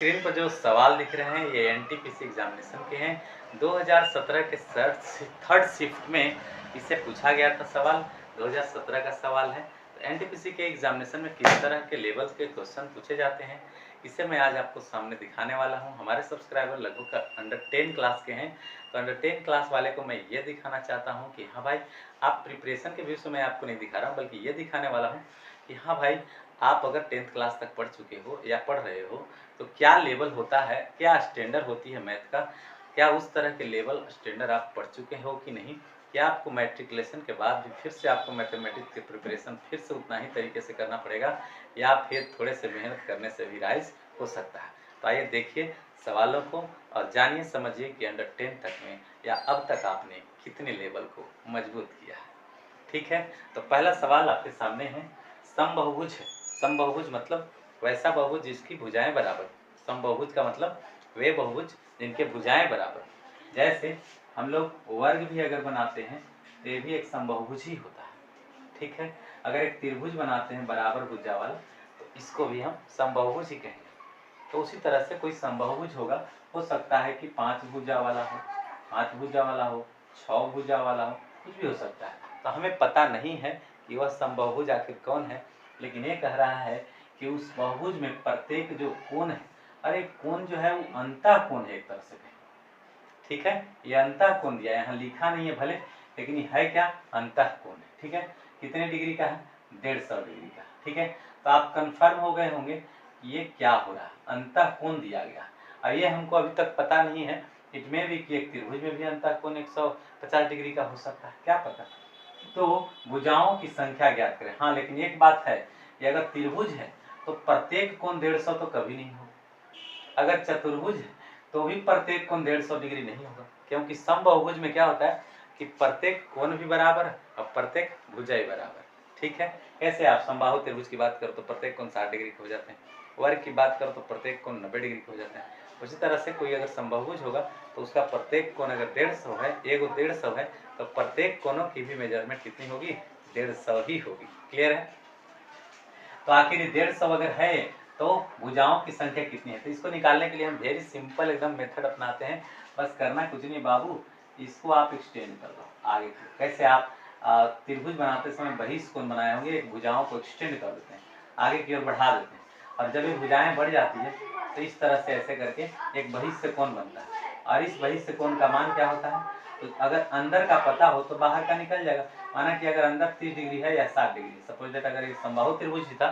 Screen पर जो सवाल दिख रहे हैं ये एनटीपीसी एग्जामिनेशन के हैं। 2017 के थर्ड शिफ्ट में इसे पूछा गया था सवाल। 2017 का सवाल है। तो एनटीपीसी के एग्जामिनेशन में किस तरह के लेवल्स के क्वेश्चन पूछे जाते हैं इसे मैं आज आपको सामने दिखाने वाला हूं। हमारे सब्सक्राइबर लगभग अंडर 10 क्लास के हैं, तो अंडर 10 क्लास वाले को मैं ये दिखाना चाहता हूँ कि हाँ भाई, आप प्रिपरेशन के व्यू से मैं आपको नहीं दिखा रहा हूँ, बल्कि ये दिखाने वाला हूँ कि हाँ भाई, आप अगर 10th क्लास तक पढ़ चुके हो या पढ़ रहे हो तो क्या लेवल होता है, क्या स्टैंडर्ड होती है मैथ का, क्या उस तरह के लेवल स्टैंडर्ड आप पढ़ चुके हो कि नहीं, क्या आपको मैट्रिकुलेशन के बाद भी फिर से आपको मैथमेटिक्स की प्रिपरेशन फिर से उतना ही तरीके से करना पड़ेगा या फिर थोड़े से मेहनत करने से भी राइज हो सकता है। तो आइए देखिए सवालों को और जानिए समझिए कि अंडर 10 तक में या अब तक आपने कितने लेवल को मजबूत किया है। ठीक है, तो पहला सवाल आपके सामने है। समबहुभुज है। समबहुभुज मतलब वैसा बहुभुज जिसकी भुजाएं बराबर। समबहुभुज का मतलब वे बहुभुज जिनके भुजाएं बराबर। जैसे हम लोग वर्ग भी अगर बनाते हैं तो ये भी एक समबहुभुज ही होता है। ठीक है, अगर एक त्रिभुज बनाते हैं बराबर भुजा वाला तो इसको भी हम समबहुभुज ही कहेंगे। तो उसी तरह से कोई समबहुभुज होगा, हो सकता है कि 5 भुजा वाला हो, 5 भुजा वाला हो, 6 भुजा वाला हो, कुछ भी हो सकता है। तो हमें पता नहीं है कि वह समबहुभुज आखिर कौन है, लेकिन ये कह रहा है कि उस बहुभुज में प्रत्येक जो कोण है, अरे कोण जो है वो अंतः कोण है एक तरह से कहें। ठीक है, ये अंतः कोण दिया, यहाँ लिखा नहीं है भले, लेकिन ये है क्या, अंतः कोण है। ठीक है, कितने डिग्री का है, 150 डिग्री का। ठीक है, तो आप कंफर्म हो गए होंगे ये क्या हो रहा है, अंतः कोण दिया गया। अब ये हमको अभी तक पता नहीं है, इट में भी कि एक त्रिभुज में भी अंतः कोण 150 डिग्री का हो सकता है, क्या पता। तो भुजाओं की संख्या ज्ञात करें। हाँ, लेकिन एक बात है कि अगर त्रिभुज है तो प्रत्येक कोण 150 तो कभी नहीं होगा। अगर चतुर्भुज है तो भी प्रत्येक कोण 150 डिग्री नहीं होगा, क्योंकि समबहुभुज में क्या होता है कि प्रत्येक कोण भी बराबर है और प्रत्येक भुजा भी बराबर। ठीक है, कैसे आप समबाहु त्रिभुज की बात करो तो प्रत्येक कोण 60 डिग्री के हो जाते हैं, वर्ग की बात करो तो प्रत्येक कोण 90 डिग्री के हो जाते हैं। उसी तरह से कोई अगर समबाहुभुज होगा तो उसका प्रत्येक कोण अगर 150 है, एगो 150 है, तो प्रत्येक कोणों की भी मेजरमेंट कितनी होगी, 150 ही होगी। क्लियर है। तो आखिर 150 अगर है तो भुजाओं की संख्या कितनी है, तो इसको निकालने के लिए हम वेरी सिंपल एकदम मेथड अपनाते हैं। बस करना कुछ नहीं बाबू, इसको आप एक्सटेंड कर दो आगे। कैसे, आप त्रिभुज बनाते समय बहिष कोण बनाए होंगे, भुजाओं को एक्सटेंड कर देते हैं, आगे की ओर बढ़ा देते हैं, और जब ये भुजाएं बढ़ जाती है तो इस तरह से ऐसे करके एक बहिष कोण बनता है। और इस बहिष कोण का मान क्या होता है, तो अगर अंदर का पता हो तो बाहर का निकल जाएगा। माना कि अगर अंदर 30 डिग्री है या 60 डिग्री, सपोज दैट अगर ये समबाहु त्रिभुज था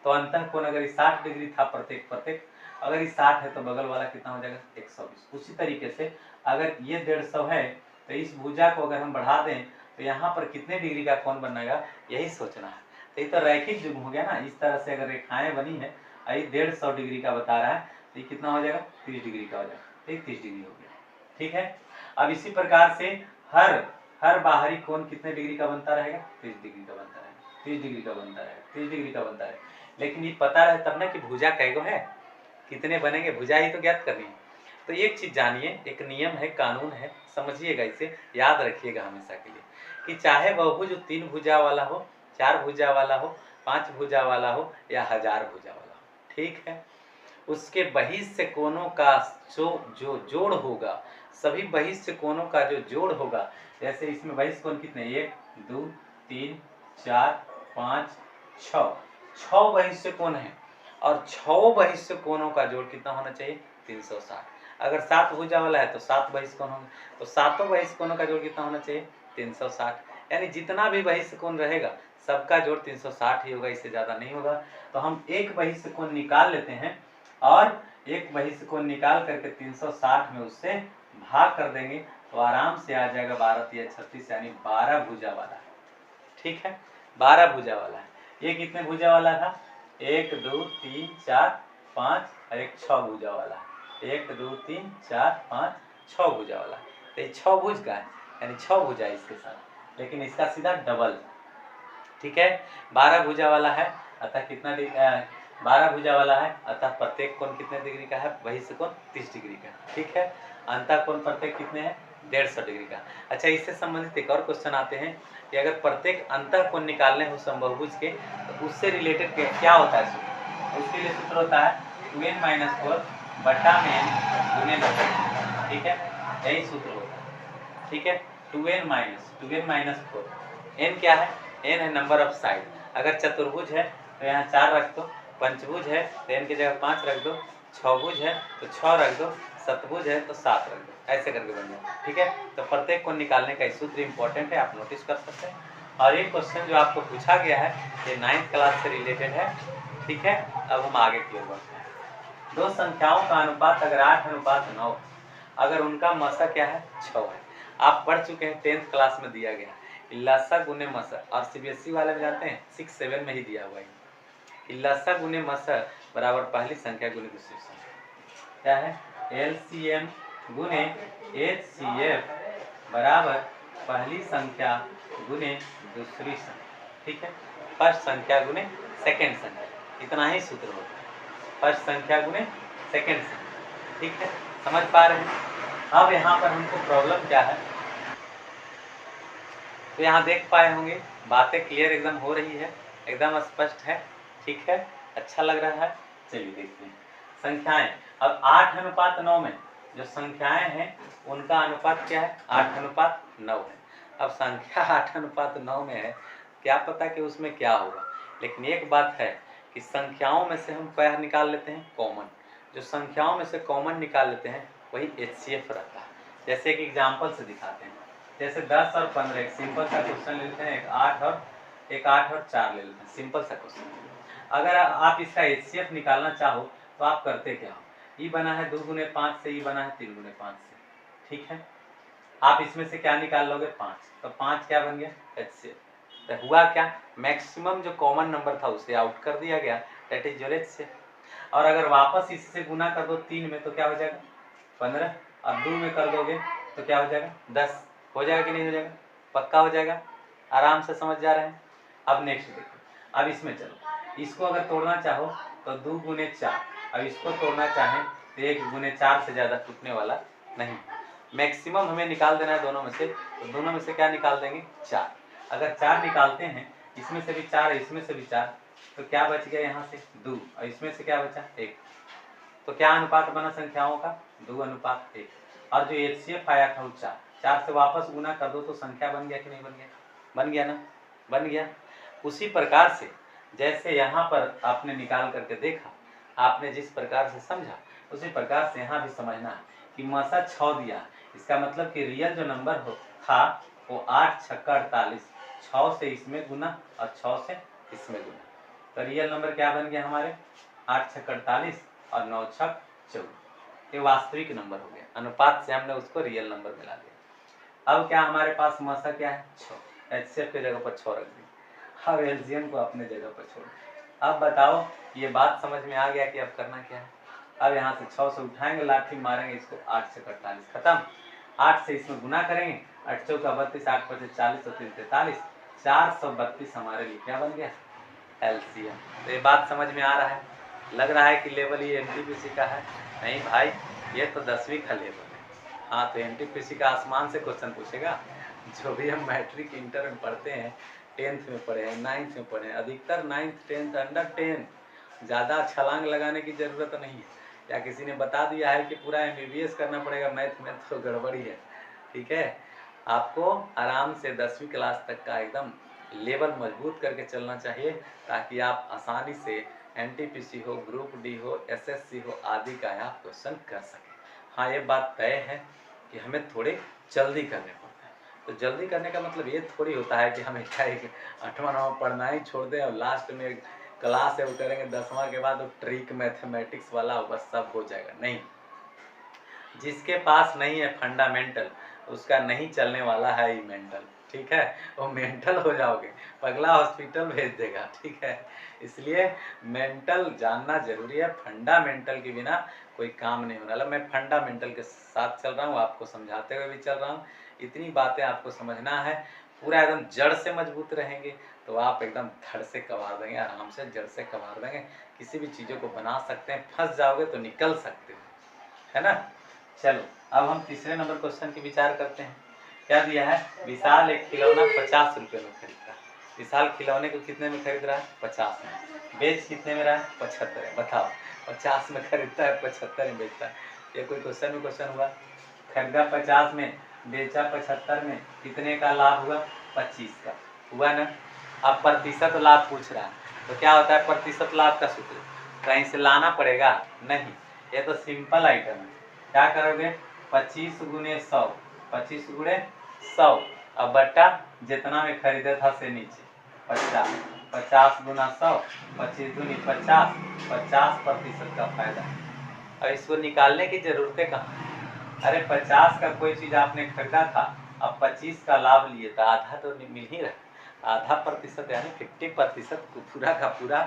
तो अंतः कोण अगर 60 डिग्री था प्रत्येक, अगर ये 60 है तो बगल वाला कितना हो जाएगा, 120। उसी तरीके से अगर ये 150 है तो इस भुजा को अगर हम बढ़ा दें तो यहाँ पर कितने डिग्री का कोण बनेगा, यही सोचना है। तो ये तो रैखिक युग्म हो गया ना। इस तरह से अगर रेखाएं बनी है, ये 150 डिग्री का बता रहा है तो ये कितना हो जाएगा, 30 डिग्री का हो जाएगा, तो 30 डिग्री हो गया। ठीक है, अब इसी प्रकार से हर बाहरी कोण कितने डिग्री का बनता रहेगा, 30 डिग्री का बनता रहेगा, 30 डिग्री का बनता रहेगा, 30 डिग्री का बनता रहेगा। लेकिन ये पता रहे तब ना कि भुजा कैगो है, कितने बनेंगे, भुजा ही तो ज्ञात करनी है। तो एक चीज जानिए, एक नियम है, कानून है, समझिएगा, इसे याद रखिएगा हमेशा के लिए, कि चाहे बहुभुज 3 भुजा वाला हो, 4 भुजा वाला हो, 5 भुजा वाला हो या 1000 भुजा वाला हो, ठीक है, उसके बहिष्य कोणों का जो जोड़ होगा, सभी बहिष्य कोणों का जो जोड़ होगा, जैसे इसमें बहिष्य कोण कितने, 1 2 3 4 5 6 बहिष्य कोण है, और 6 बहिष्य कोणों का जोड़ कितना होना चाहिए, 360। अगर 7 भुजा वाला है तो 7 बहिष्य कोण होंगे, तो 7 बहिष्य कोणों का जोड़ कितना होना चाहिए, 360। यानी जितना भी बहिष्य कोण रहेगा सबका जोड़ 360 ही होगा, इससे ज़्यादा नहीं होगा। तो हम एक बहिष्य कोण निकाल लेते हैं, और एक बहिष्य कोण निकाल करके 360 में उससे भाग कर देंगे तो आराम से आ जाएगा 12 या 36, यानी 12 भुजा वाला है। ठीक है, 12 भुजा वाला है। ये कितने भुजा वाला था, 1 2 3 4 5 और एक 6 भुजा वाला है, 1 2 3 4 5 6 भुजा वाला है। तो ये 6 भुज का है, यानी 6 भुजा इसके साथ, लेकिन इसका सीधा डबल। ठीक है, 12 भुजा वाला है, अतः कितना 12 भुजा वाला है, अतः प्रत्येक कोण कितने डिग्री का है, बहिष्य कोण 30 डिग्री का। ठीक है, अंतः कोण प्रत्येक कितने हैं, 150 डिग्री का। अच्छा, इससे संबंधित एक और क्वेश्चन आते हैं कि अगर प्रत्येक अंतः कोण निकालने हो समबहुभुज के तो उससे रिलेटेड क्या होता है सूत्र, उसके लिए सूत्र होता है 2n - 4 बटा में n गुने लसागु, ठीक है, यही सूत्र होता है, ठीक है। 2n माइनस 4, n क्या है, n है नंबर ऑफ साइड। अगर चतुर्भुज है तो यहाँ 4 रख दो, पंचभुज है तो n की जगह 5 रख दो, छभुज है तो 6 रख दो, सतभुज है तो 7 रख दो, ऐसे करके बन जाए, ठीक है। तो प्रत्येक को निकालने का सूत्र इंपॉर्टेंट है, आप नोटिस कर सकते हैं। और एक क्वेश्चन जो आपको पूछा गया है ये 9th क्लास से रिलेटेड है, ठीक है। अब हम आगे की ओर बढ़ते हैं। दो संख्याओं का अनुपात अगर 8:9, अगर उनका मसा क्या है 6 है। आप पढ़ चुके हैं 10th क्लास में दिया गया लसा गुने मसा, और सीबीएसई वाले में जानते हैं 6-7 में ही दिया हुआ है लसा गुने मसा बराबर पहली संख्या गुने दूसरी संख्या, क्या है एलसीएम गुने एचसीएफ बराबर पहली संख्या गुने दूसरी संख्या, ठीक है। फर्स्ट संख्या गुने सेकंड संख्या, इतना ही सूत्र होता है, फर्स्ट संख्या गुने सेकंड संख्या, ठीक है। समझ पा रहे हैं। अब यहाँ पर हमको प्रॉब्लम क्या है, तो यहाँ देख पाए होंगे बातें क्लियर एकदम हो रही है, एकदम स्पष्ट है, ठीक है, अच्छा लग रहा है। चलिए देखते हैं संख्याएं। अब 8:9 में जो संख्याएं हैं उनका अनुपात क्या है 8:9 है। अब संख्या 8:9 में है, क्या पता कि उसमें क्या होगा, लेकिन एक बात है कि संख्याओं में से हम क्या निकाल लेते हैं कॉमन, जो संख्याओं में से कॉमन निकाल लेते हैं वही एचसीएफ रहता है। जैसे एक एग्जाम्पल से दिखाते हैं, जैसे 10 और 15 एक सिंपल सा क्वेश्चन ले लेते हैं, एक 8 और 4 ले लेते हैं, सिंपल सा क्वेश्चन। अगर आप इसका एचसीएफ निकालना चाहो तो आप करते क्या हो, ई बना है 2 गुने 5 से, ई बना है 3 गुने 5 से, ठीक है। आप इसमें से क्या निकाल लोगे 5, तो 5 क्या बन गया एचसीएफ। तो हुआ क्या, मैक्सिमम जो कॉमन नंबर था उसे आउट कर दिया गया, दैट इज योर एचसीएफ। और अगर वापस इससे गुना कर दो 3 में तो क्या हो जाएगा 15, और 2 में कर दोगे तो क्या हो जाएगा 10, हो जाएगा कि नहीं हो जाएगा, पक्का हो जाएगा। आराम से समझ जा रहे हैं। अब नेक्स्ट देखो, अब इसमें चलो, इसको अगर तोड़ना चाहो तो 2 गुने 4, अब इसको तोड़ना चाहें तो 1 गुने 4 से ज़्यादा टूटने वाला नहीं। मैक्सिमम हमें निकाल देना है दोनों में से, तो दोनों में से क्या निकाल देंगे 4। अगर 4 निकालते हैं, इसमें से भी 4 इसमें से भी 4, तो क्या बच गया यहाँ से 2, और इसमें से क्या बचा 1। तो क्या अनुपात बना संख्याओं का 2:1। और जो एचसीएफ आया था वो 4 से वापस गुना कर दो तो संख्या बन गया कि नहीं बन गया, बन गया ना, बन गया। उसी प्रकार से जैसे यहाँ पर आपने निकाल करके देखा, आपने जिस प्रकार से समझा उसी प्रकार से यहाँ भी समझना है कि मसा 6 दिया, इसका मतलब कि रियल जो नंबर हो था वो 8 छक्का 48, 6 से इसमें गुना और 6 से इसमें गुना, तो रियल नंबर क्या बन गया हमारे 8 छक्का 48 और 9 छक 14, ये वास्तविक नंबर हो गया। अनुपात से हमने उसको रियल नंबर मिला दिया। अब क्या हमारे पास मसा क्या है 6, एचसीएफ की जगह पर 6 रख दी, अब एलसीएम को अपने जगह पर छोड़। अब बताओ ये बात समझ में आ गया कि अब करना क्या है। अब यहाँ से 6 से उठाएंगे, लाठी मारेंगे इसको, 8 से 48 खत्म, 8 से इसमें गुना करेंगे, 8 चौका 32, 8 पचे 40 और 3 43, 432 हमारे लिए क्या बन गया एलसीएम। तो ये बात समझ में आ रहा है, लग रहा है कि लेवल ये एनटीपीसी का है, नहीं भाई ये तो 10वीं का लेवल है। हाँ तो एनटीपीसी का आसमान से क्वेश्चन पूछेगा, जो भी हम मैट्रिक इंटर में पढ़ते हैं, 10th में पढ़े हैं, 9th में पढ़े हैं, अधिकतर 9th 10th अंडर 10, ज़्यादा छलांग लगाने की ज़रूरत नहीं है। या किसी ने बता दिया है कि पूरा MBBS करना पड़ेगा मैथ में, तो गड़बड़ी है, ठीक है। आपको आराम से 10वीं क्लास तक का एकदम लेवल मजबूत करके चलना चाहिए, ताकि आप आसानी से एनटीपीसी हो, ग्रुप डी हो, एसएससी हो आदि का आप क्वेश्चन कर सकें। हाँ ये बात तय है कि हमें थोड़े जल्दी करने पड़ते हैं, तो जल्दी करने का मतलब ये थोड़ी होता है कि हमें क्या 8वां 9वां पढ़ना ही छोड़ दें और लास्ट में क्लास है वो करेंगे 10वां के बाद वो ट्रिक मैथमेटिक्स वाला बस सब हो जाएगा, नहीं। जिसके पास नहीं है फंडामेंटल उसका नहीं चलने वाला है ही मेंटल, ठीक है, वो मेंटल हो जाओगे, पगला हॉस्पिटल भेज देगा, ठीक है। इसलिए मेंटल जानना जरूरी है, फंडामेंटल के बिना कोई काम नहीं होने वाला। मैं फंडामेंटल के साथ चल रहा हूँ, आपको समझाते हुए भी चल रहा हूँ, इतनी बातें आपको समझना है, पूरा एकदम जड़ से मजबूत रहेंगे तो आप एकदम धड़ से कबाड़ देंगे, आराम से जड़ से कबाड़ देंगे, किसी भी चीज़ों को बना सकते हैं, फंस जाओगे तो निकल सकते हो, है ना। चलो अब हम तीसरे नंबर क्वेश्चन की विचार करते हैं। क्या दिया है, विशाल एक खिलौना 50 रुपये में खरीद रहा है। विशाल खिलौने को कितने में खरीद रहा है 50 में, बेच कितने में रहा है 75 है। बताओ 50 में खरीदता है, 75 में बेचता है। ये कोई क्वेश्चन हुआ? खरीदा 50 में, बेचा 75 में, कितने का लाभ हुआ? 25 का हुआ ना। अब प्रतिशत लाभ पूछ रहा है, तो क्या होता है प्रतिशत लाभ का सूत्र? कहीं से लाना पड़ेगा? नहीं, ये तो सिंपल आइटम है। क्या करोगे? 25 गुने 100, 25 गुणे 100, अब बट्टा जितना में खरीदा था से नीचे 50, 50 गुना 100, 25 दूनी 50, 50% का फायदा। अब इसको निकालने की जरूरत कहाँ? अरे 50 का कोई चीज आपने खरीदा था, अब 25 का लाभ लिए तो आधा तो मिल ही रहा। आधा प्रतिशत यानी 50% पूरा का पूरा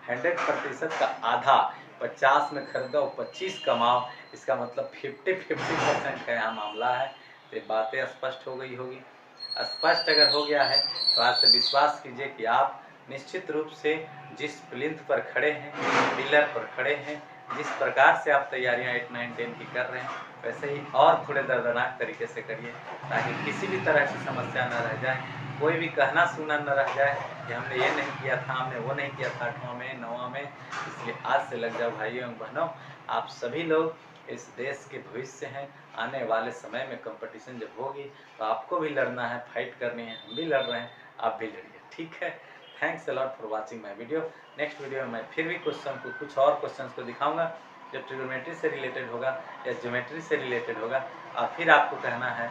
100% का आधा। 50 में खरीदो, 25 कमाओ, इसका मतलब 50% का यहाँ मामला है। तो ये बातें स्पष्ट हो गई होगी। स्पष्ट अगर हो गया है तो आज से विश्वास कीजिए कि आप निश्चित रूप से जिस प्लिंथ पर खड़े हैं, पिलर पर खड़े हैं, जिस प्रकार से आप तैयारियां 8, 9, 10 की कर रहे हैं, वैसे ही और थोड़े दर्दनाक तरीके से करिए, ताकि किसी भी तरह की समस्या न रह जाए, कोई भी कहना सुना न रह जाए कि हमने ये नहीं किया था, हमने वो नहीं किया था 8वां में 9वां में। इसलिए आज से लग जाओ भाइयों एवं बहनों, आप सभी लोग इस देश के भविष्य हैं। आने वाले समय में कंपटीशन जब होगी तो आपको भी लड़ना है, फाइट करनी है। हम भी लड़ रहे हैं, आप भी लड़िए, ठीक है। Thanks a lot for watching my video. Next video में मैं फिर भी कुछ और क्वेश्चंस को दिखाऊंगा जो ट्रिग्नोमेट्री से रिलेटेड होगा या ज्योमेट्री से रिलेटेड होगा, और फिर आपको कहना है